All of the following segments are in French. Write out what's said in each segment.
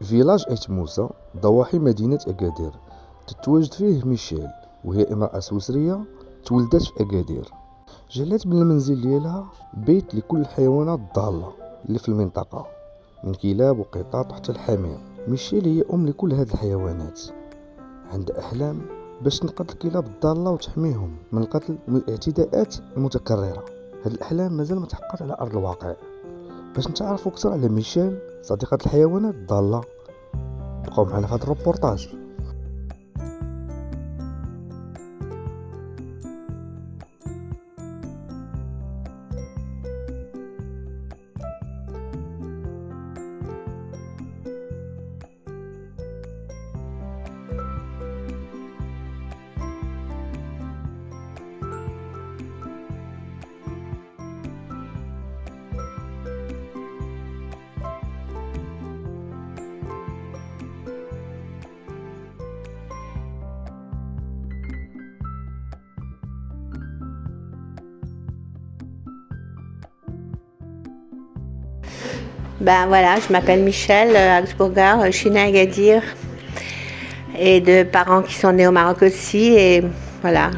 فيلاج إيت موسى ضواحي مدينة أكادير تتواجد فيه ميشيل، وهي امرأة سويسرية تولدت في أكادير. جعلت من المنزل ديالها بيت لكل الحيوانات الضالة اللي في المنطقة، من كلاب وقطط حتى الحمير. ميشيل هي أم لكل هاد الحيوانات، عندها أحلام باش تنقذ الكلاب الضالة وتحميهم من القتل ومن الاعتداءات المتكررة. هاد الأحلام مازال ما تحققت على أرض الواقع. باش نتعرفوا أكثر على ميشيل صديقة الحيوانات الضالة، بقاو معنا في هذا الروبورتاج. Ben voilà, je m'appelle Michel Augsburger, je suis née à Agadir et de parents qui sont nés au Maroc aussi. Et voilà,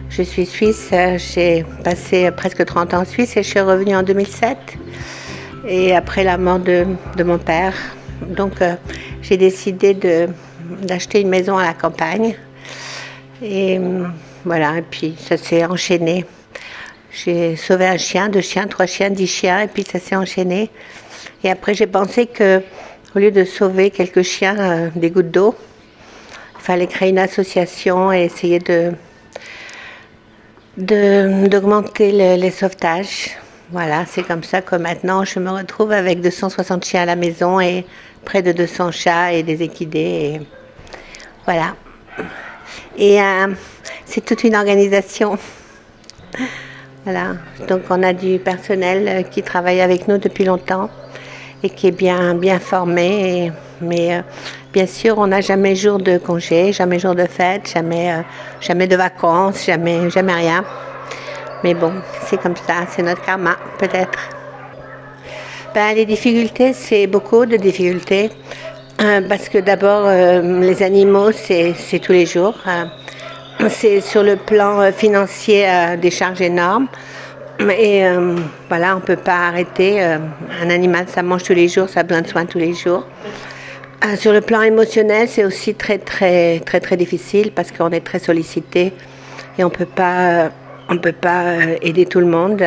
je suis suisse, j'ai passé presque 30 ans en Suisse et je suis revenue en 2007. Et après la mort de mon père, donc j'ai décidé d'acheter une maison à la campagne. Et voilà, et puis ça s'est enchaîné. J'ai sauvé un chien, 2 chiens, 3 chiens, 10 chiens, et puis ça s'est enchaîné. Et après, j'ai pensé que, au lieu de sauver quelques chiens des gouttes d'eau, il fallait créer une association et essayer d'augmenter les sauvetages. Voilà, c'est comme ça que maintenant, je me retrouve avec 260 chiens à la maison et près de 200 chats et des équidés. Et voilà. Et c'est toute une organisation. Voilà, donc on a du personnel qui travaille avec nous depuis longtemps et qui est bien formé. Mais bien sûr, on n'a jamais jour de congé, jamais jour de fête, jamais de vacances, jamais rien. Mais bon, c'est comme ça, c'est notre karma, peut-être. Ben, les difficultés, c'est beaucoup de difficultés. Parce que d'abord, les animaux, c'est tous les jours. C'est sur le plan financier des charges énormes. Et voilà, on ne peut pas arrêter. Un animal, ça mange tous les jours, ça a besoin de soins tous les jours. Sur le plan émotionnel, c'est aussi très difficile parce qu'on est très sollicité et on peut pas aider tout le monde.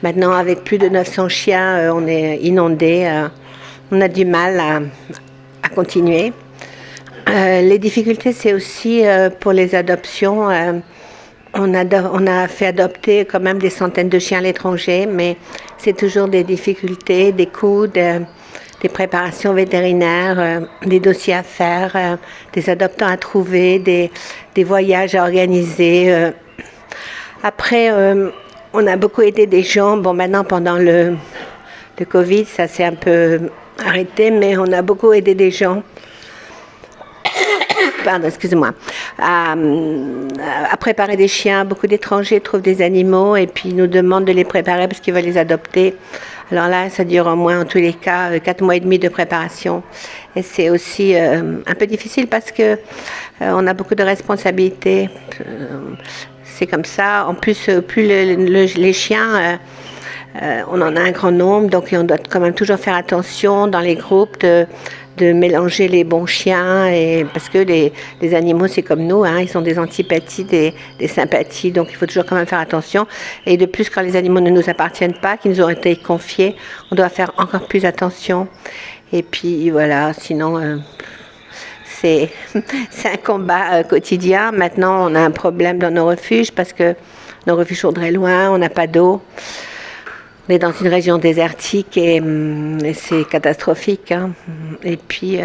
Maintenant, avec plus de 900 chiens, on est inondé. On a du mal à continuer. Les difficultés, c'est aussi pour les adoptions. On a fait adopter quand même des centaines de chiens à l'étranger, mais c'est toujours des difficultés, des coûts, des préparations vétérinaires, des dossiers à faire, des adoptants à trouver, des voyages à organiser. Après, on a beaucoup aidé des gens. Bon, maintenant, pendant le Covid, ça s'est un peu arrêté, mais on a beaucoup aidé des gens. Pardon, excusez-moi, à préparer des chiens. Beaucoup d'étrangers trouvent des animaux et puis nous demandent de les préparer parce qu'ils veulent les adopter. Alors là, ça dure au moins, en tous les cas, 4 mois et demi de préparation. Et c'est aussi un peu difficile parce que on a beaucoup de responsabilités. C'est comme ça. En plus, plus les chiens, on en a un grand nombre, donc on doit quand même toujours faire attention dans les groupes de mélanger les bons chiens, et parce que les animaux, c'est comme nous, hein, ils ont des antipathies, des sympathies, donc il faut toujours quand même faire attention. Et de plus, quand les animaux ne nous appartiennent pas, qui nous ont été confiés, on doit faire encore plus attention. Et puis voilà, sinon, c'est un combat quotidien. Maintenant, on a un problème dans nos refuges parce que nos refuges sont très loin, on n'a pas d'eau. On est dans une région désertique et c'est catastrophique. Hein. Et puis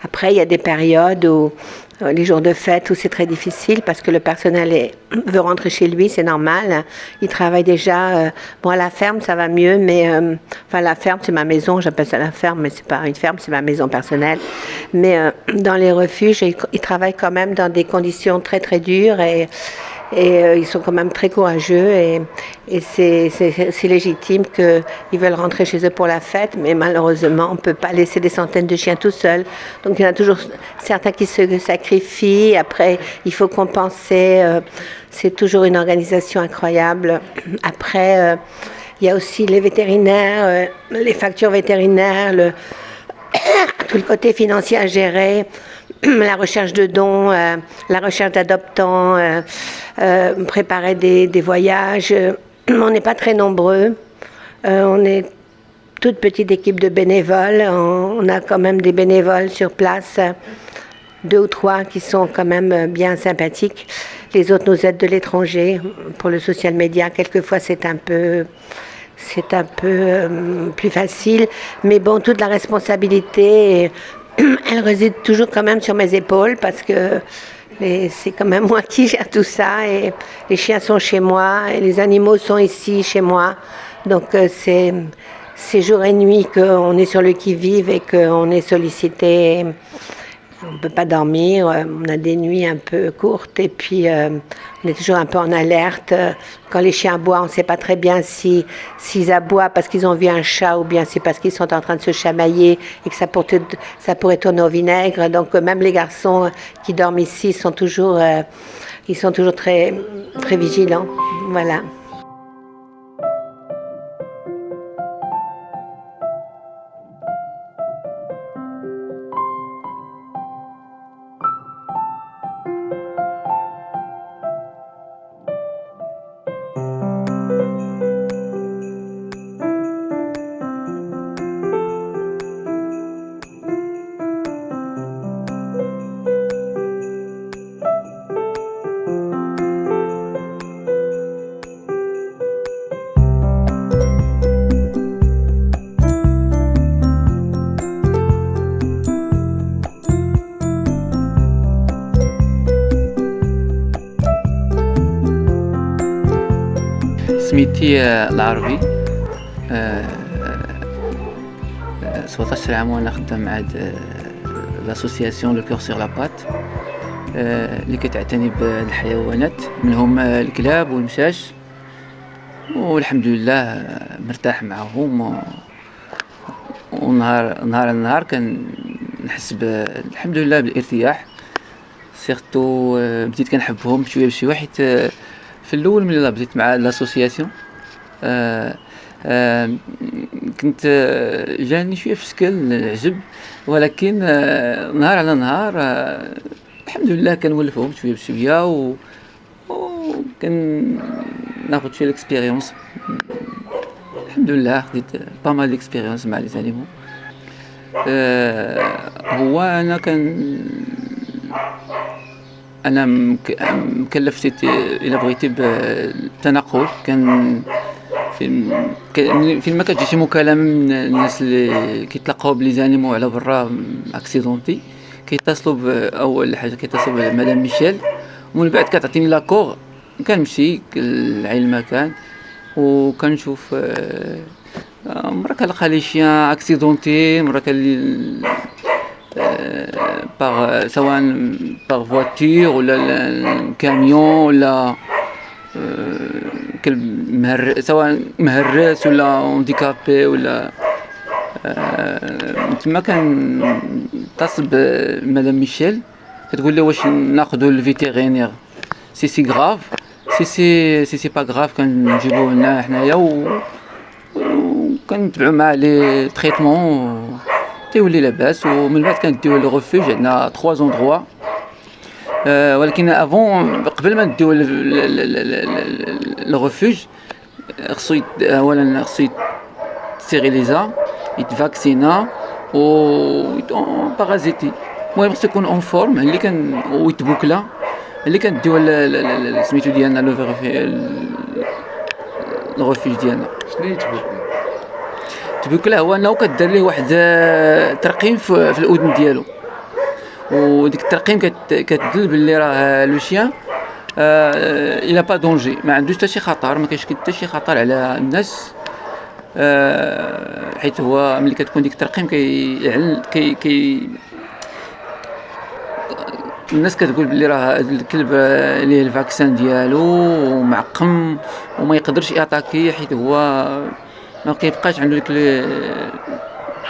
après, il y a des périodes où les jours de fête où c'est très difficile parce que le personnel veut rentrer chez lui, c'est normal. Il travaille déjà. Bon, à la ferme, ça va mieux, mais enfin, la ferme, c'est ma maison. J'appelle ça la ferme, mais c'est pas une ferme, c'est ma maison personnelle. Mais dans les refuges, ils travaillent quand même dans des conditions très dures et ils sont quand même très courageux et c'est légitime qu'ils veulent rentrer chez eux pour la fête, mais malheureusement on ne peut pas laisser des centaines de chiens tout seuls, donc il y en a toujours certains qui se sacrifient. Après il faut compenser, c'est toujours une organisation incroyable. Après il y a aussi les vétérinaires, les factures vétérinaires, tout le côté financier à gérer, la recherche de dons, la recherche d'adoptants, préparer des voyages. On n'est pas très nombreux. On est toute petite équipe de bénévoles. On a quand même des bénévoles sur place, 2 ou 3 qui sont quand même bien sympathiques. Les autres nous aident de l'étranger pour le social media. Quelquefois, c'est un peu plus facile. Mais bon, toute la responsabilité, elle réside toujours quand même sur mes épaules parce que c'est quand même moi qui gère tout ça et les chiens sont chez moi et les animaux sont ici chez moi. Donc c'est jour et nuit qu'on est sur le qui-vive et qu'on est sollicité. On ne peut pas dormir, on a des nuits un peu courtes et puis on est toujours un peu en alerte. Quand les chiens aboient, on ne sait pas très bien s'ils aboient parce qu'ils ont vu un chat ou bien c'est parce qu'ils sont en train de se chamailler et que ça pourrait tourner au vinaigre. Donc même les garçons qui dorment ici sont toujours très, très vigilants. Voilà. سميتي العربي. 17 عام وانا خدام مع لاسوسياسيون لو كور سور لا بات اللي كتعتني بالحيوانات منهم الكلاب والمشاش، والحمد لله مرتاح معهم، ونهار النهار كنحس الحمد لله بالارتياح. سيرتو بديت كنحبهم بشويه بشويه، حيت في الاول ملي بديت مع لاسوسياسيون كنت جاني شويه في الشكل العجب، ولكن نهار على نهار الحمد لله كنولفهم شويه بشويه وكان ناخذ شويه الاكسبيريونس. الحمد لله خديت با مال اكسبيريونس مع لي زانيمو. هو انا مكلف الى بغيتي بالتنقل. كان فين ما كتجي شي مكالمه من الناس اللي كيتلاقاو بلي زانيمو على برا اكسيدونتي، كيتصلوا اول حاجه كيتصلوا بمدام ميشيل، ومن بعد كتعطيني لاكور، كنمشي لعين المكان وكنشوف مرة كنلقى لي شيان اكسيدونتي، مرة كان سواء باغ فواتور ولا كاميون ولا كلب سواء مهرس ولا هانديكابي ولا تما كنتصل بمدام ميشيل كتقول لي واش ناخذوا الفيتيرينير سي غراف، سي با غراف كنجيبوه لنا حنايا وكنتبعوا معاه لي تريتمون تيولي لاباس. ومن بعد كنديوه للريفوج. عندنا 3 زوندروا، ولكن افون قبل ما نديوه للريفوج خصو اولا خصو يستيريليزا، يتفاكسينا و بارازيتي. المهم خصو يكون اون فورم اللي ويتبوكلا اللي كنديوه سميتو ديالنا الريفوج ديالنا. شنو يتبوكلا؟ تبوكلا هو انه كدير ليه واحد ترقيم في الاذن ديالو، وديك الترقيم كتدل باللي راه لو شيان الى با دونجي، ما عندوش حتى شي خطر، ما كاينش حتى شي خطر على الناس، حيت هو ملي كتكون ديك الترقيم الناس كتقول بلي راه هاد الكلب ليه الفاكسان ديالو ومعقم وما يقدرش ياتاكي حيت هو ما كيبقاش عنده ديك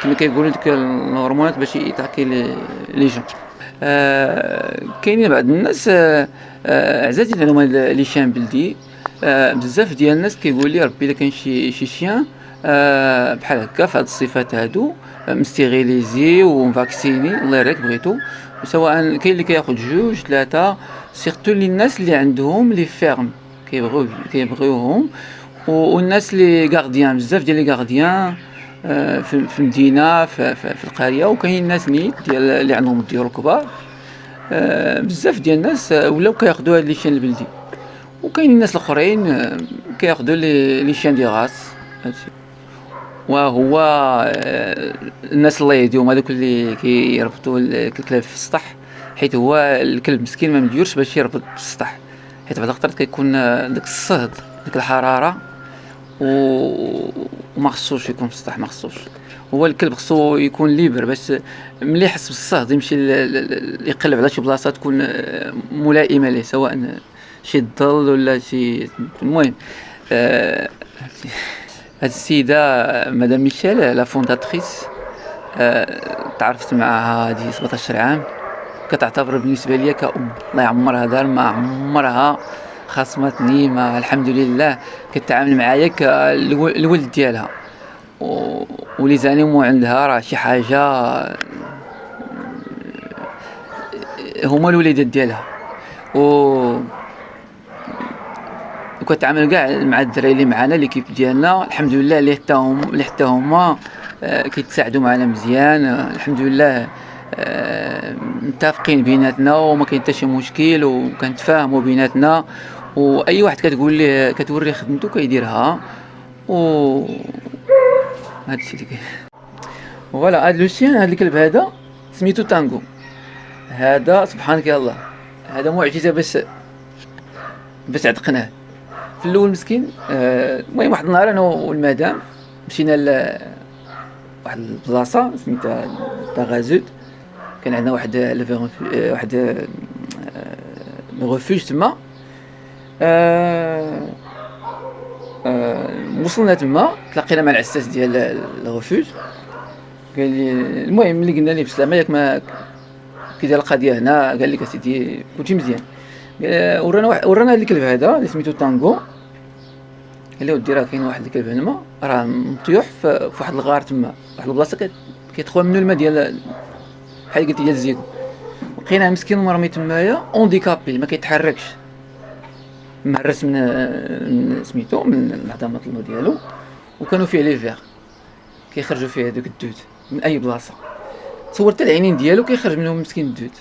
كما كيقولوا ديك الهرمونات باش يتاكي لي جون. كاينين بعض الناس عزازين عليهم لي شان بلدي. بزاف ديال الناس كيقول لي ربي الا كاين شي شيان بحال هكا في هاد الصفات هادو مستيغيليزي ومفاكسيني الله يريك بغيتو، سواء كاين اللي كياخذ جوج ثلاثه، سيرتو للناس اللي عندهم لي فيرم كيبغيوهم، والناس اللي غارديان بزاف ديال لي غارديان في المدينه في القريه، وكاين الناس نيت ديال اللي عندهم الديور الكبار. بزاف ديال الناس ولاو كياخذوا هاد لي شان البلدي، وكاين الناس الاخرين كياخذوا لي شان دي غاس. هادشي وهو الناس الله يهديهم هذوك اللي كيربطوا الكلاب في السطح، حيت هو الكلب مسكين ما مديورش باش يربط في السطح، حيت بعض الوقت كيكون داك الصهد ديك الحراره وما خصوش يكون في السطح، ما خصوش. هو الكلب خصو يكون ليبر باش ملي يحس بالصهد يمشي يقلب على شي بلاصه تكون ملائمه ليه، سواء شي ظل ولا شي. المهم هاد السيده مدام ميشيل لا فونداتريس تعرفت معها هذه 17 عام، كتعتبر بالنسبه ليا كأم. الله يعمرها دار، ما عمرها خاصمتني، ما الحمد لله كتعامل معايا كالولد ديالها، ولي زانيمو عندها راه شي حاجه هما الوليدات ديالها، وكتعامل كاع مع الدراري اللي معانا ليكيب ديالنا الحمد لله، اللي حتى هما كيتساعدوا معنا مزيان الحمد لله. متفقين بيناتنا وما كاين حتى شي مشكل، وكنتفاهموا بيناتنا، واي واحد كتقول ليه كتوري خدمته كيديرها، و هذا الشيء اللي كاين. فوالا هاد لوشيان، هاد الكلب هذا سميتو تانغو. هذا سبحانك يا الله، هذا معجزه باش عتقناه في الاول مسكين. المهم واحد النهار انا والمدام مشينا واحد البلاصه سميتها باغازوت، كان عندنا واحد ريفوج تما. وصلنا تما تلاقينا مع العساس ديال الريفوج، قال لي المهم ملي قلنا ليه بسلامه ياك ما كيدير القضيه هنا، قال لك اسيدي كلشي مزيان. ورانا هاد الكلب هذا اللي سميتو تانغو، قال له ودي راه كاين واحد الكلب هنا راه مطيوح في واحد الغار تما، واحد البلاصه كيتخوى منه الماء ديال بحال قلتي ديال الزيت. لقيناه مسكين مرمي تمايا اونديكابي ما كيتحركش، مهرس من سميتو من عظمه الماء ديالو، وكانوا فيه لي فيغ كيخرجوا فيه هذوك الدود من اي بلاصه. تصورت العينين ديالو كيخرج منهم مسكين الدود.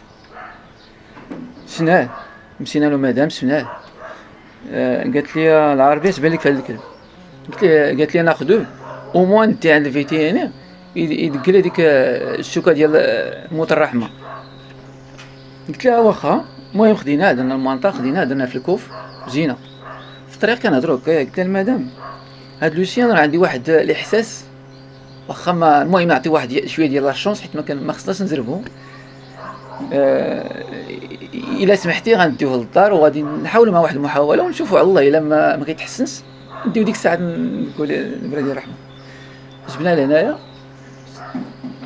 شناه مشينا له مدام شناه، قالت لي العربيه تبان لك في هذا الكلب. قالت لي ناخذوه او موان ندي عند الفيتيرينير يدق لي ديك الشوكه ديال موت الرحمه. قلت لها واخا. المهم خديناه درنا المنطقه، خديناه درنا في الكوف، جينا في الطريق كنهضروا هكا. قلت لها المدام هاد لوسيان راه عندي واحد الاحساس، واخا ما المهم نعطي واحد شويه ديال لا شونس حيت ما خصناش نزربو. الا سمحتي غنديوه للدار وغادي نحاولوا مع واحد المحاوله ونشوفوا على الله. الا ما كيتحسنش نديو ديك الساعه نقول البرادي الرحمه. جبناه لهنايا،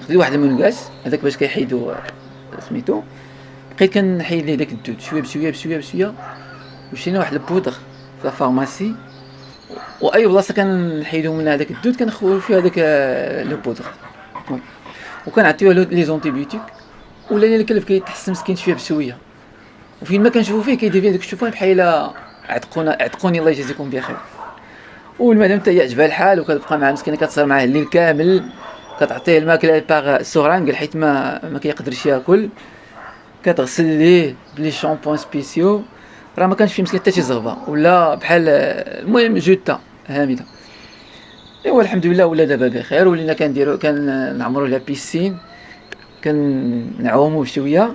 خديت واحد المنقاس هذاك باش كيحيدوا سميتو، بقيت كنحيد ليه داك الدود شويه بشويه بشويه بشويه. مشينا واحد البودغ في الفارماسي، واي بلاصه كنحيدو منها هذاك الدود كنخويو فيها هذاك لو بودغ، وكنعطيوه لي زونتيبيوتيك. ولا الكلب كيتحسن مسكين شويه بشويه، وفين ما كنشوفو فيه كيدير فيه داك الشوفان بحال عتقوني الله يجازيكم بخير. والمدام حتى هي عجبها الحال وكتبقى معاه مسكينه كتصير معاه الليل كامل، كتعطيه الماكله باغ سورانغ حيت ما كيقدرش ياكل، كتغسل ليه بلي شامبون سبيسيو، راه ما كانش فيه مسكين حتى شي زغبه ولا بحال. المهم جوتا هامده. ايوا الحمد لله ولا دابا بخير، ولينا كنعمروا لا بيسين، كنعوموا بشويه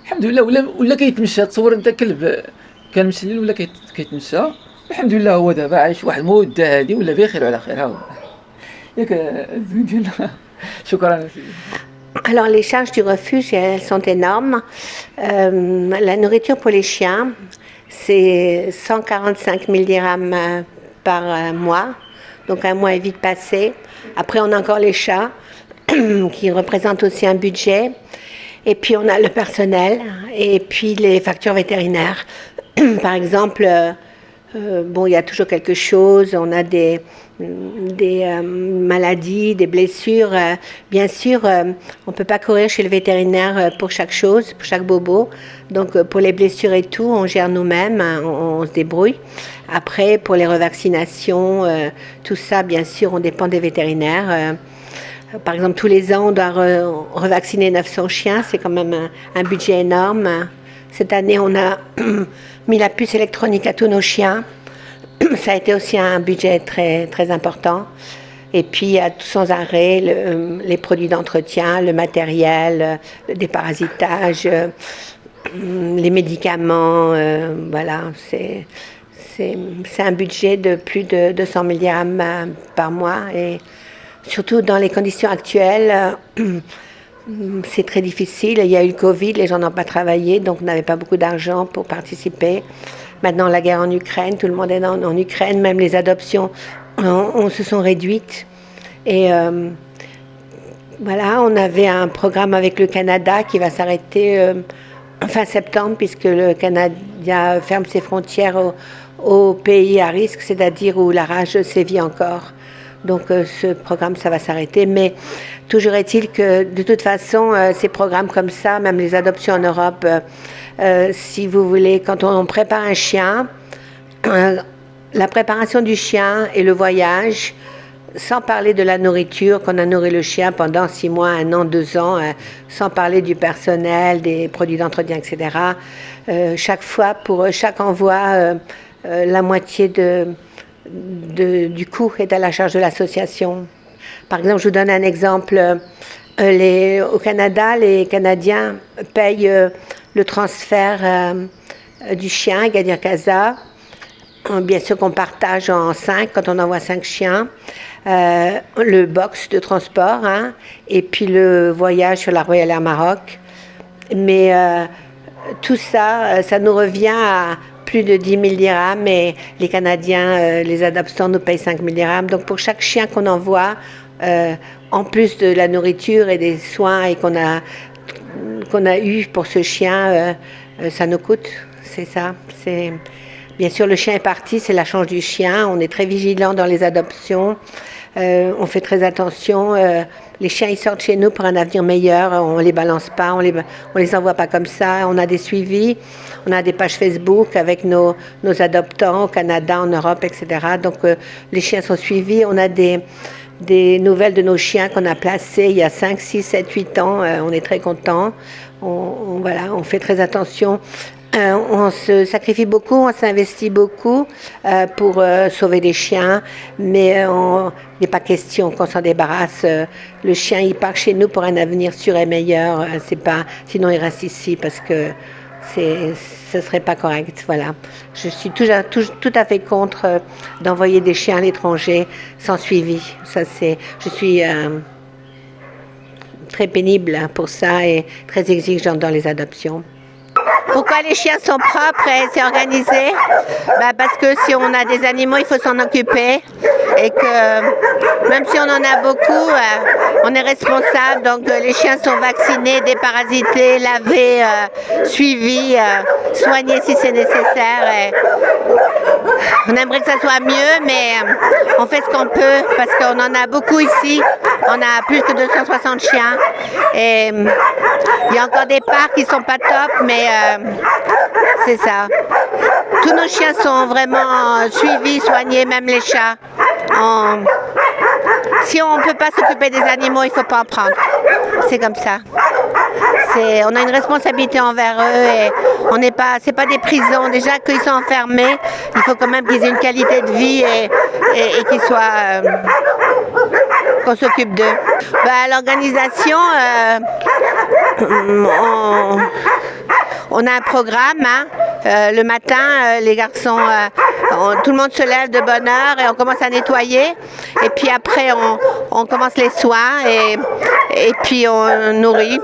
الحمد لله. ولا كيتمشى. تصور انت كلب كان مسلل ولا كيتمشى الحمد لله. هو دابا عايش واحد المده هذه ولا بخير وعلى خير. ها هو ياك الزوين ديالنا. شكرا. Alors les charges du refuge, elles sont énormes. La nourriture pour les chiens, c'est 145 000 dirhams par mois. Donc un mois est vite passé. Après, on a encore les chats qui représentent aussi un budget. Et puis on a le personnel et puis les factures vétérinaires. Par exemple, bon, il y a toujours quelque chose. On a des maladies, des blessures. Bien sûr, on ne peut pas courir chez le vétérinaire pour chaque chose, pour chaque bobo. Donc pour les blessures et tout, on gère nous-mêmes, on se débrouille. Après, pour les revaccinations, tout ça, bien sûr, on dépend des vétérinaires. Par exemple, tous les ans, on doit revacciner 900 chiens. C'est quand même un budget énorme. Cette année, on a mis la puce électronique à tous nos chiens. Ça a été aussi un budget très, très important. Et puis, il y a sans arrêt les produits d'entretien, le matériel, le déparasitage, les médicaments. Voilà, c'est un budget de plus de 200 000 dirhams par mois. Et surtout dans les conditions actuelles, c'est très difficile. Il y a eu le Covid, les gens n'ont pas travaillé, donc on n'avait pas beaucoup d'argent pour participer. Maintenant, la guerre en Ukraine, tout le monde est en Ukraine, même les adoptions se sont réduites. Et voilà, on avait un programme avec le Canada qui va s'arrêter fin septembre, puisque le Canada ferme ses frontières aux pays à risque, c'est-à-dire où la rage sévit encore. Donc ce programme, ça va s'arrêter. Mais toujours est-il que de toute façon, ces programmes comme ça, même les adoptions en Europe, si vous voulez, quand on prépare un chien, la préparation du chien et le voyage, sans parler de la nourriture, qu'on a nourri le chien pendant 6 mois, 1 an, 2 ans, sans parler du personnel, des produits d'entretien, etc. Chaque fois, pour chaque envoi, la moitié du coût est à la charge de l'association. Par exemple, je vous donne un exemple. Au Canada, les Canadiens payent le transfert du chien, Gadir Casa. Bien sûr qu'on partage en 5 quand on envoie 5 chiens. Le box de transport, hein, et puis le voyage sur la Royal Air Maroc. Mais tout ça, ça nous revient à plus de 10 000 dirhams et les Canadiens, les adoptants nous payent 5 000 dirhams. Donc pour chaque chien qu'on envoie, en plus de la nourriture et des soins et qu'on a eu pour ce chien, ça nous coûte, c'est ça. Bien sûr, le chien est parti, c'est la chance du chien. On est très vigilant dans les adoptions. On fait très attention. Les chiens, ils sortent chez nous pour un avenir meilleur. On les balance pas, on les envoie pas comme ça. On a des suivis. On a des pages Facebook avec nos adoptants au Canada, en Europe, etc. Donc, les chiens sont suivis. On a des nouvelles de nos chiens qu'on a placés il y a 5, 6, 7, 8 ans. On est très contents. Voilà, on fait très attention. On se sacrifie beaucoup, on s'investit beaucoup pour sauver des chiens, mais il n'est pas question qu'on s'en débarrasse. Le chien, il part chez nous pour un avenir sûr et meilleur. Sinon, il reste ici parce que ce serait pas correct. Voilà. Je suis tout à fait contre d'envoyer des chiens à l'étranger sans suivi. Je suis très pénible pour ça et très exigeante dans les adoptions. Pourquoi les chiens sont propres et c'est organisé? Parce que si on a des animaux, il faut s'en occuper. Et que même si on en a beaucoup, on est responsable. Donc les chiens sont vaccinés, déparasités, lavés, suivis, soignés si c'est nécessaire. Et on aimerait que ça soit mieux, mais on fait ce qu'on peut parce qu'on en a beaucoup ici. On a plus que 260 chiens. Et il y a encore des parcs qui sont pas top, mais c'est ça. Tous nos chiens sont vraiment suivis, soignés, même les chats. Si on ne peut pas s'occuper des animaux, il ne faut pas en prendre. C'est comme ça. On a une responsabilité envers eux et c'est pas des prisons. Déjà qu'ils sont enfermés, il faut quand même qu'ils aient une qualité de vie et qu'ils soient qu'on s'occupe d'eux. L'organisation, on a un programme, hein, Le matin, les garçons, tout le monde se lève de bonne heure et on commence à nettoyer. Et puis après, on commence les soins et puis on nourrit.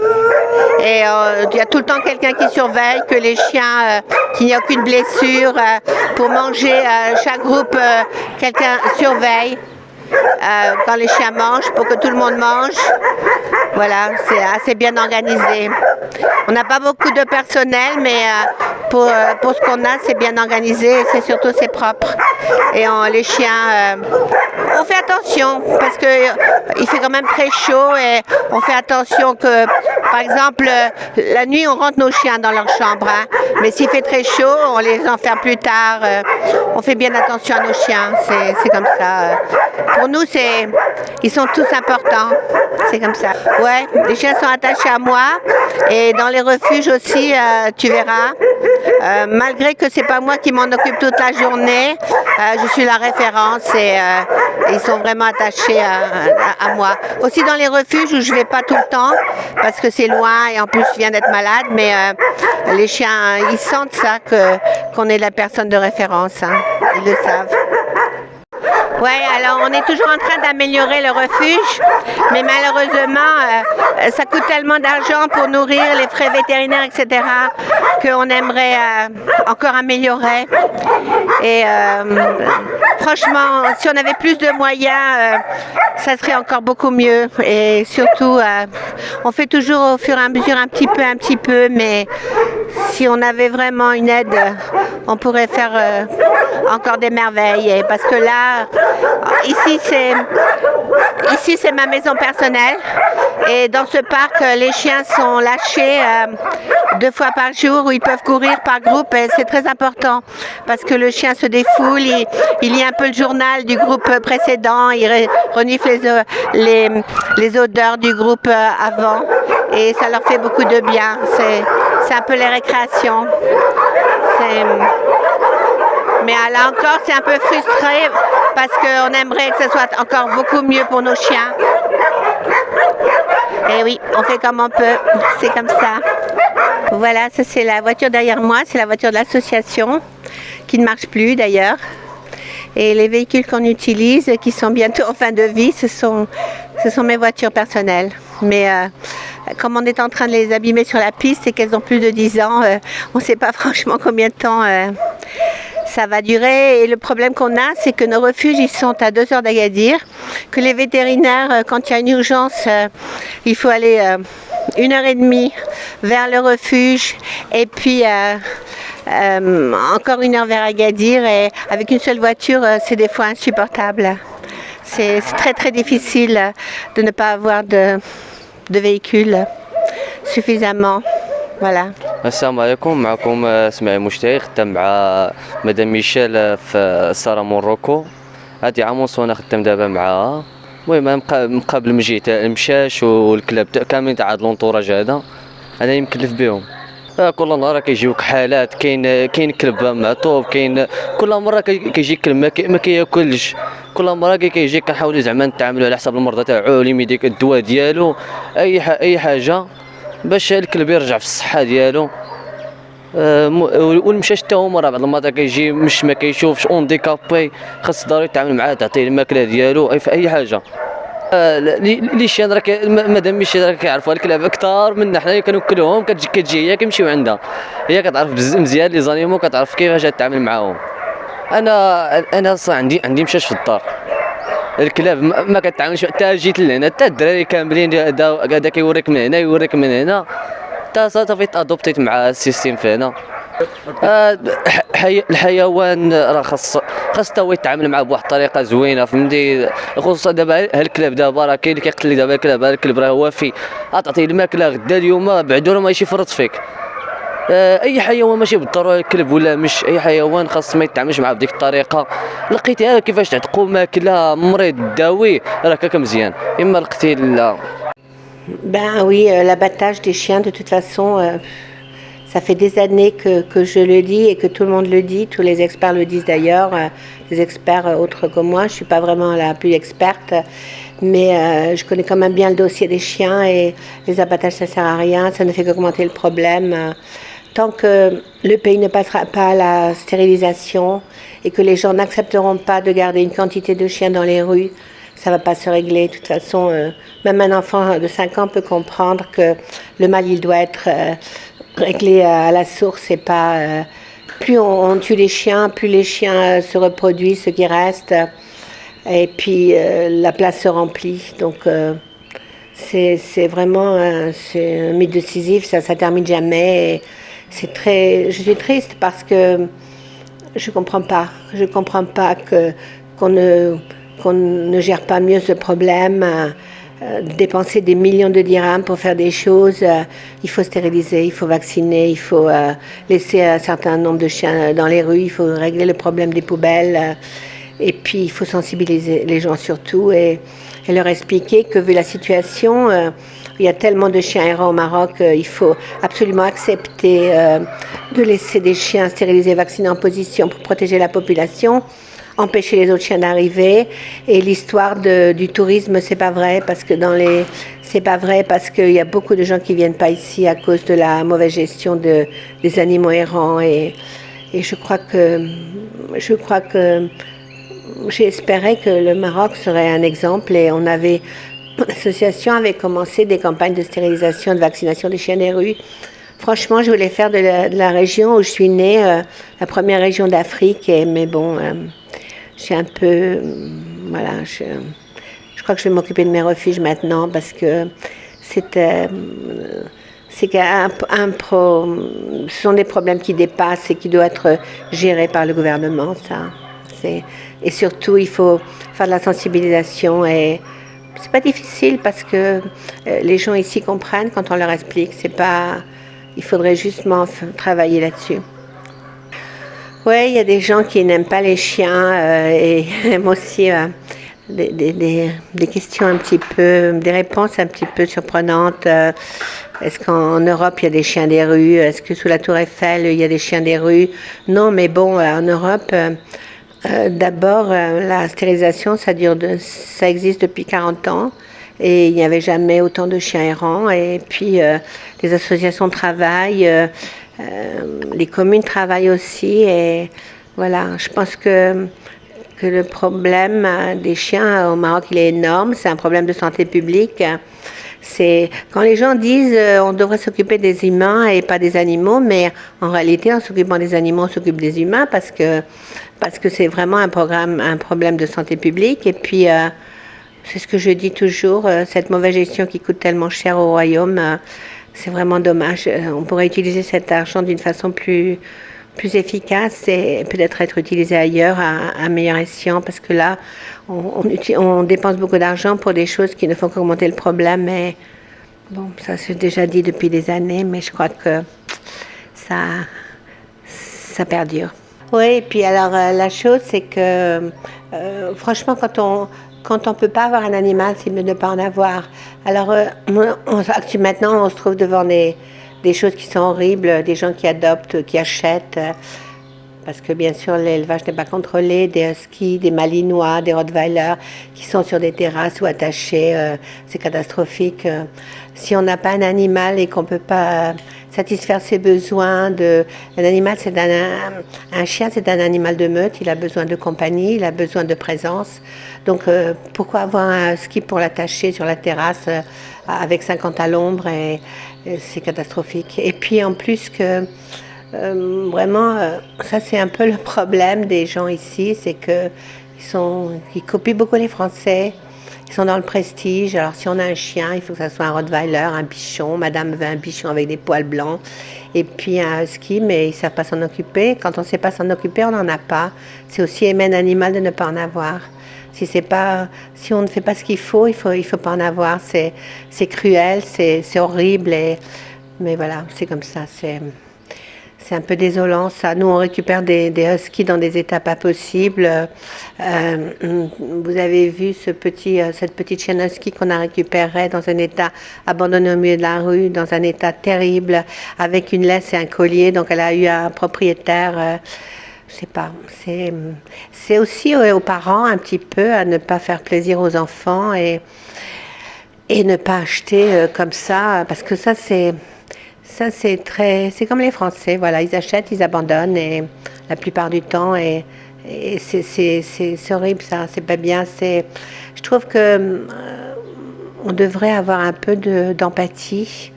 Et il y a tout le temps quelqu'un qui surveille que les chiens, qu'il n'y ait aucune blessure. Pour manger, chaque groupe, quelqu'un surveille. Quand les chiens mangent, pour que tout le monde mange. Voilà, c'est assez bien organisé. On n'a pas beaucoup de personnel, mais pour ce qu'on a, c'est bien organisé et c'est propre. Et les chiens, on fait attention parce qu'il fait quand même très chaud et on fait attention que, par exemple, la nuit, on rentre nos chiens dans leur chambre. Hein, mais s'il fait très chaud, on les enferme plus tard. On fait bien attention à nos chiens, c'est comme ça. Pour nous, ils sont tous importants. C'est comme ça. Ouais, les chiens sont attachés à moi et dans les refuges aussi, tu verras. Malgré que c'est pas moi qui m'en occupe toute la journée, je suis la référence et ils sont vraiment attachés à moi. Aussi dans les refuges où je vais pas tout le temps parce que c'est loin et en plus je viens d'être malade, mais les chiens, ils sentent ça qu'on est la personne de référence. Hein. Ils le savent. Oui, alors on est toujours en train d'améliorer le refuge, mais malheureusement, ça coûte tellement d'argent pour nourrir les frais vétérinaires, etc., qu'on aimerait encore améliorer. Et franchement, si on avait plus de moyens, ça serait encore beaucoup mieux. Et surtout, on fait toujours au fur et à mesure un petit peu, mais si on avait vraiment une aide, on pourrait faire encore des merveilles. Et parce que là, ici c'est ma maison personnelle et dans ce parc les chiens sont lâchés 2 fois par jour où ils peuvent courir par groupe et c'est très important parce que le chien se défoule, il lit un peu le journal du groupe précédent, il renifle les odeurs du groupe avant et ça leur fait beaucoup de bien, c'est un peu les récréations. Mais là encore, c'est un peu frustré parce qu'on aimerait que ce soit encore beaucoup mieux pour nos chiens. Et oui, on fait comme on peut, c'est comme ça. Voilà, ça c'est la voiture derrière moi, c'est la voiture de l'association qui ne marche plus d'ailleurs. Et les véhicules qu'on utilise, qui sont bientôt en fin de vie, ce sont mes voitures personnelles. Mais comme on est en train de les abîmer sur la piste et qu'elles ont plus de 10 ans, on ne sait pas franchement combien de temps ça va durer. Et le problème qu'on a, c'est que nos refuges, ils sont à 2 heures d'Agadir, que les vétérinaires, quand il y a une urgence, il faut aller 1h30 vers le refuge et puis encore 1 heure vers Agadir. Et avec une seule voiture, c'est des fois insupportable. C'est très très difficile de ne pas avoir de véhicule suffisamment. Voilà. السلام عليكم. معكم اسماعيل مشتاق خدام مع مدام ميشيل في سارة موروكو. هادي عام ونص وانا خدام دابا معاها. المهم مقابل من جهة المشاش والكلاب كاملين تاع هاد لونطوراج هذا انا مكلف بهم. كل نهار كيجيوك حالات، كاين كلب معطوب، كاين كل مره كيجي كلب ما كياكلش، كل مره كيجي كنحاولوا زعما نتعاملوا على حساب المرضى تاعو اللي يديك الدواء ديالو اي حاجه باش الكلب يرجع في الصحه ديالو. والمشاش حتى هما راه بعض المرات كيجي مش ما كيشوفش اونديكابي، خاص ضروري تعامل معاه تعطيه الماكله ديالو في اي حاجه. لي شان راه مادام مشي راه كيعرفوا الكلاب اكثر منا حنا كنوكلوهم، كتجي هي كيمشيو عندها، هي كتعرف مزيان لي زانيمو، كتعرف كيفاش تتعامل معاهم. انا صح عندي مشاش في الدار، الكلاب ما كتعاملش حتى جيت لهنا حتى الدراري كاملين هذا كيوريك من هنا يوريك من هنا حتى صافي ادوبتيت مع السيستيم فينا. الحيوان راه خاص حتى هو يتعامل معاه بواحد الطريقه زوينه، فهمتي؟ خصوصا دابا هالكلاب دابا راه كاين اللي كيقتل لك دابا الكلب راه وافي، تعطيه الماكله غدا اليوم بعدو راه ماشي يفرط فيك. اي حيوان ماشي بالضروره الكلب ولا مش اي حيوان خاص ما يتعاملش معاه بديك الطريقه. لقيتيها كيفاش تعتقو ماكله مريض داوي راك هكا مزيان، اما لقيتي لا. Ben oui, l'abattage des chiens, de toute façon, ça fait des années que je le dis et que tout le monde le dit, tous les experts le disent d'ailleurs, les experts autres que moi, je ne suis pas vraiment la plus experte, mais je connais quand même bien le dossier des chiens et les abattages ça ne sert à rien, ça ne fait qu'augmenter le problème. tant que le pays ne passera pas à la stérilisation et que les gens n'accepteront pas de garder une quantité de chiens dans les rues, ça ne va pas se régler. De toute façon, même un enfant de 5 ans peut comprendre que le mal, il doit être réglé à la source et pas... plus on tue les chiens, plus les chiens se reproduisent, ce qui reste, et puis la place se remplit. Donc c'est vraiment c'est un mythe de Sisyphe, ça ne termine jamais. Et je suis triste parce que je comprends pas qu'on ne gère pas mieux ce problème. Dépenser des millions de dirhams pour faire des choses, il faut stériliser, il faut vacciner, il faut laisser un certain nombre de chiens dans les rues, il faut régler le problème des poubelles, et puis il faut sensibiliser les gens surtout et leur expliquer que vu la situation, il y a tellement de chiens errants au Maroc, il faut absolument accepter de laisser des chiens stérilisés, vaccinés en position pour protéger la population, empêcher les autres chiens d'arriver. Et l'histoire du tourisme, c'est pas vrai parce que c'est pas vrai parce qu'il y a beaucoup de gens qui viennent pas ici à cause de la mauvaise gestion des animaux errants. Et je crois que j'espérais que le Maroc serait un exemple et l'association avait commencé des campagnes de stérilisation, de vaccination des chiens des rues. Franchement, je voulais faire de la région où je suis née, la première région d'Afrique, mais bon, j'ai un peu, voilà, je crois que je vais m'occuper de mes refuges maintenant parce que ce sont des problèmes qui dépassent et qui doivent être gérés par le gouvernement, ça. Et surtout, il faut faire de la sensibilisation et c'est pas difficile parce que les gens ici comprennent quand on leur explique. Il faudrait justement travailler là-dessus. Oui, il y a des gens qui n'aiment pas les chiens et moi aussi des questions un petit peu, des réponses un petit peu surprenantes. Est-ce qu'en Europe il y a des chiens des rues? Est-ce que sous la Tour Eiffel il y a des chiens des rues? Non, mais bon, en Europe, d'abord la stérilisation ça existe depuis 40 ans. Et il n'y avait jamais autant de chiens errants. Et puis, les associations travaillent, les communes travaillent aussi. Et voilà, je pense que le problème des chiens au Maroc, il est énorme. C'est un problème de santé publique. C'est quand les gens disent on devrait s'occuper des humains et pas des animaux, mais en réalité, en s'occupant des animaux, on s'occupe des humains parce que c'est vraiment un problème de santé publique. Et puis, c'est ce que je dis toujours, cette mauvaise gestion qui coûte tellement cher au royaume, c'est vraiment dommage. On pourrait utiliser cet argent d'une façon plus efficace et peut-être être utilisé ailleurs à meilleur escient, parce que là, on dépense beaucoup d'argent pour des choses qui ne font qu'augmenter le problème. Mais bon, ça c'est déjà dit depuis des années, mais je crois que ça perdure. Oui, et puis alors la chose, c'est que franchement, quand on ne peut pas avoir un animal, c'est mieux de ne pas en avoir. Alors, maintenant, on se trouve devant des choses qui sont horribles, des gens qui adoptent, qui achètent, parce que bien sûr, l'élevage n'est pas contrôlé, des huskies, des malinois, des rottweilers qui sont sur des terrasses ou attachés, c'est catastrophique. Si on n'a pas un animal et qu'on ne peut pas satisfaire ses besoins un animal, un chien, c'est un animal de meute, il a besoin de compagnie, il a besoin de présence. Donc pourquoi avoir un husky pour l'attacher sur la terrasse avec 50 à l'ombre et c'est catastrophique. Et puis en plus que vraiment, ça c'est un peu le problème des gens ici, c'est qu'ils copient beaucoup les Français. Ils sont dans le prestige. Alors, si on a un chien, il faut que ça soit un rottweiler, un bichon. Madame veut un bichon avec des poils blancs. Et puis un husky, mais ils ne savent pas s'en occuper. Quand on ne sait pas s'en occuper, on n'en a pas. C'est aussi aimer un animal de ne pas en avoir. Si on ne fait pas ce qu'il faut, il faut pas en avoir. C'est cruel, c'est horrible. Mais voilà, c'est comme ça. C'est un peu désolant, ça. Nous, on récupère des huskies dans des états pas possibles. Vous avez vu cette petite chienne husky qu'on a récupérée dans un état abandonné au milieu de la rue, dans un état terrible, avec une laisse et un collier. Donc, elle a eu un propriétaire. Je sais pas. C'est aussi aux parents un petit peu à ne pas faire plaisir aux enfants et ne pas acheter comme ça, parce que ça, Ça, c'est comme les Français, voilà, ils achètent, ils abandonnent, et la plupart du temps, et c'est horrible ça, c'est pas bien. Je trouve que on devrait avoir un peu d'empathie.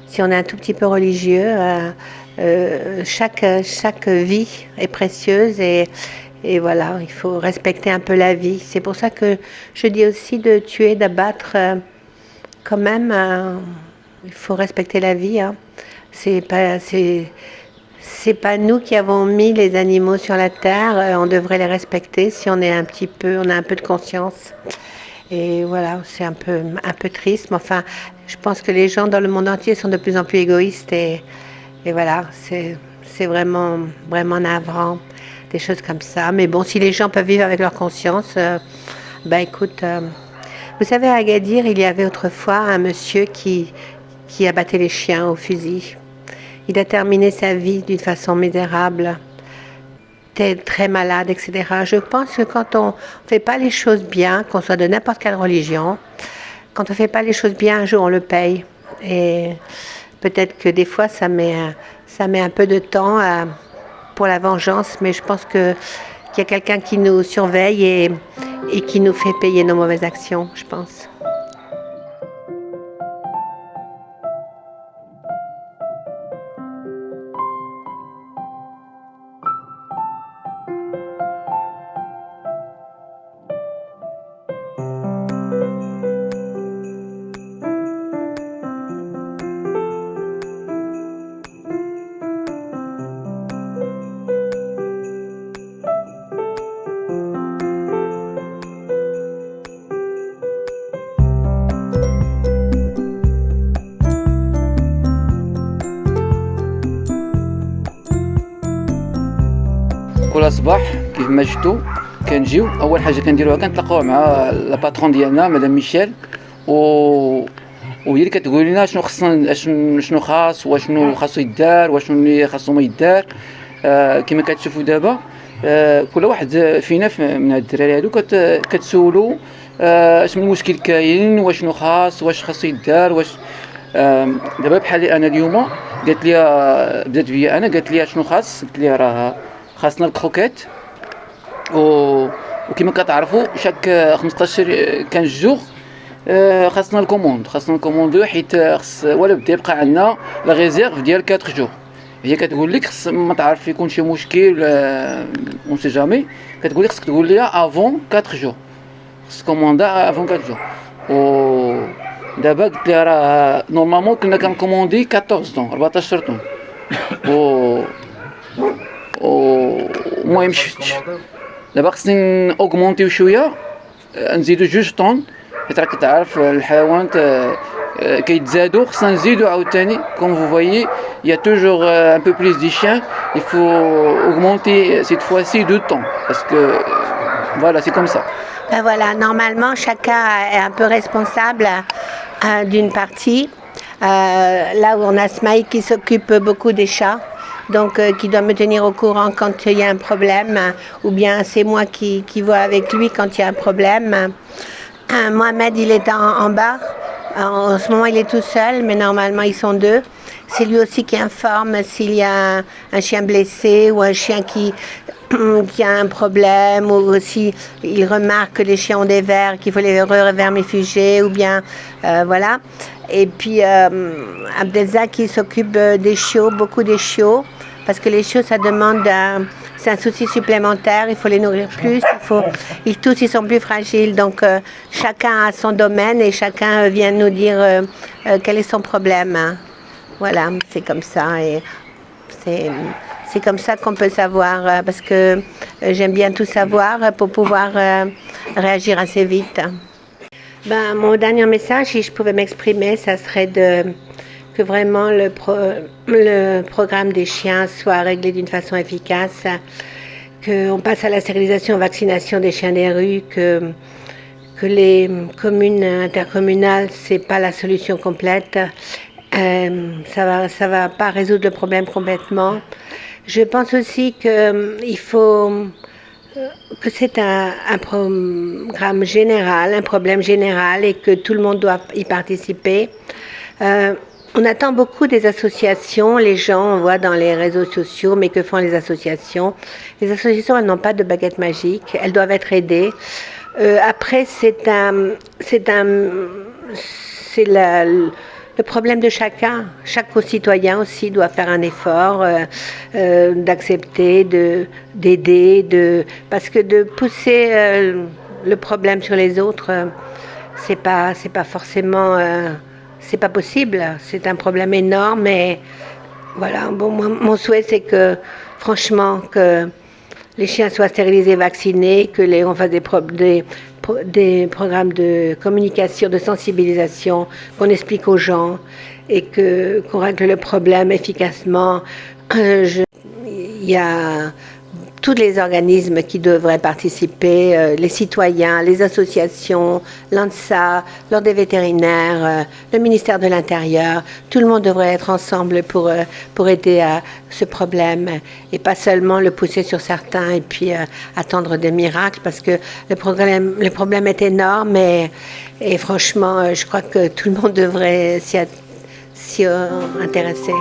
Si on est un tout petit peu religieux, chaque vie est précieuse, et voilà, il faut respecter un peu la vie. C'est pour ça que je dis aussi de tuer, d'abattre, quand même, il faut respecter la vie, hein. C'est pas nous qui avons mis les animaux sur la terre, on devrait les respecter si on a un peu de conscience. Et voilà, c'est un peu triste, mais enfin, je pense que les gens dans le monde entier sont de plus en plus égoïstes, et voilà, c'est vraiment, vraiment navrant, des choses comme ça. Mais bon, si les gens peuvent vivre avec leur conscience, écoute, vous savez, à Agadir, il y avait autrefois un monsieur qui abattait les chiens au fusil. Il a terminé sa vie d'une façon misérable, très malade, etc. Je pense que quand on ne fait pas les choses bien, qu'on soit de n'importe quelle religion, quand on ne fait pas les choses bien, un jour on le paye. Et peut-être que des fois ça met un peu de temps pour la vengeance, mais je pense qu'il y a quelqu'un qui nous surveille et qui nous fait payer nos mauvaises actions, je pense. كل صباح كيف ما شفتوا كنجيو اول حاجه كنديروها كنتلاقاو مع لا باترون ديالنا مدام ميشيل وهي اللي كتقول لنا شنو خصنا شنو خاص وشنو خاصو يدار وشنو اللي خاصو ما يدار. كما كتشوفوا دابا كل واحد فينا من هاد الدراري هادو كتسولو شنو المشكل كاين وشنو خاص واش خاصو يدار واش دابا بحال انا اليوم قالت لي بدات بيا انا قالت لي شنو خاص قلت لي راه خاصنا الكروكيت وكما كتعرفوا شاك 15 15 جوغ خاصنا الكوموندو حيت خص ولا بدا يبقى عندنا لا ريزيرف ديال 4 جوغ. هي كتقول لك خص ما تعرف يكون شي مشكل اون سي جامي كتقول لك خصك تقول لي افون 4 جوغ خص كوموندا افون 4 جوغ. و دابا قلت لي راه نورمالمون كنا كنكوموندي 14 طون 14 طون المهم شفتش دابا خصني اوغمونتيو شويه نزيدو 2 طون حيت راك تعرف الحيوانات كيتزادوا خصنا نزيدو عاوتاني كوم فو فويي يا توجور ان بو بليس دي شيان il faut augmenter cette fois-ci 2 طون parce que voilà c'est comme ça. Ben voilà, normalement chacun est un peu responsable d'une partie. Là où on a Smaï qui s'occupe beaucoup des chats, donc qui doit me tenir au courant quand il y a un problème, ou bien c'est moi qui vois avec lui quand il y a un problème. Mohamed il est en bas, en ce moment il est tout seul, mais normalement ils sont 2. C'est lui aussi qui informe s'il y a un chien blessé ou un chien qui a un problème, ou si il remarque que les chiens ont des vers, qu'il faut les revermifuger, ou bien voilà. Et puis Abdelza qui s'occupe des chiots, beaucoup des chiots, parce que les chiots ça demande c'est un souci supplémentaire, il faut les nourrir plus, tous ils sont plus fragiles, donc chacun a son domaine et chacun vient nous dire quel est son problème, hein. Voilà, c'est comme ça, et c'est comme ça qu'on peut savoir, parce que j'aime bien tout savoir pour pouvoir réagir assez vite. Mon dernier message, si je pouvais m'exprimer, ça serait que vraiment le programme des chiens soit réglé d'une façon efficace, qu'on passe à la stérilisation et vaccination des chiens des rues, que les communes intercommunales, c'est pas la solution complète. Ça va pas résoudre le problème complètement. Je pense aussi que c'est un programme général, un problème général, et que tout le monde doit y participer. On attend beaucoup des associations. Les gens, on voit dans les réseaux sociaux, mais que font les associations? Les associations, elles n'ont pas de baguette magique. Elles doivent être aidées. Après, c'est le problème de chacun. Chaque concitoyen aussi doit faire un effort d'accepter, d'aider, parce que de pousser le problème sur les autres, c'est pas forcément, c'est pas possible. C'est un problème énorme. Et voilà. Bon, mon souhait, c'est que, franchement, que les chiens soient stérilisés, vaccinés, que on fasse des programmes de communication, de sensibilisation, qu'on explique aux gens et qu'on règle le problème efficacement. Il y a tous les organismes qui devraient participer, les citoyens, les associations, l'ANSA, l'Ordre des vétérinaires, le ministère de l'Intérieur. Tout le monde devrait être ensemble pour aider à ce problème et pas seulement le pousser sur certains et puis attendre des miracles, parce que le problème est énorme et franchement, je crois que tout le monde devrait s'y intéresser.